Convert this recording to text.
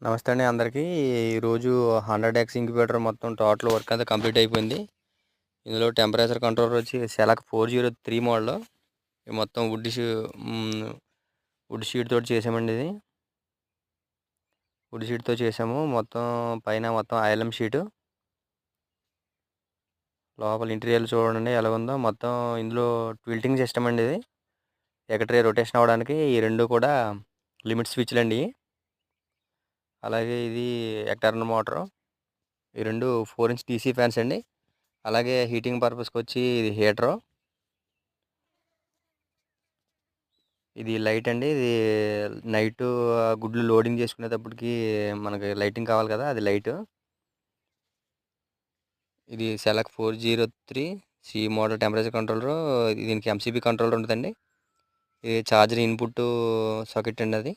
నమస్తే అండి అందరికీ. ఈరోజు 100x ఇంక్యుబేటర్ మొత్తం టోటల్ వర్క్ అంతా కంప్లీట్ అయిపోయింది. ఇందులో టెంపరేచర్ కంట్రోలర్ వచ్చి సెలక్ 403 మోడల్. ఇది మొత్తం వుడ్ షీట్ తోటి చేసామండి. ఇది వుడ్ షీట్తో చేసాము. మొత్తం పైన మొత్తం ఐలమ్ షీటు, లోపల ఇంటీరియర్ చూడండి ఎలా ఉందో. మొత్తం ఇందులో ట్విల్టింగ్ సిస్టమ్ అండి. ఇది ఎకట్రీ రొటేషన్ అవ్వడానికి ఈ రెండు కూడా లిమిట్ స్విచ్లు అండి. అలాగే ఇది ఎక్టర్నల్ మోటారు. ఈ రెండు 4 ఇంచ్ DC ఫ్యాన్స్ అండి. అలాగే హీటింగ్ పర్పస్కి వచ్చి ఇది హీటరు, ఇది లైట్ అండి. ఇది నైట్ గుడ్లు లోడింగ్ చేసుకునేటప్పటికి మనకి లైటింగ్ కావాలి కదా, అది లైట్. ఇది సెలక్ 403C మోడల్ టెంపరేచర్ కంట్రోలర్. దీనికి MCB కంట్రోలర్ ఉంటుందండి. ఇది ఛార్జర్ ఇన్పుట్ సాకెట్ అండి. అది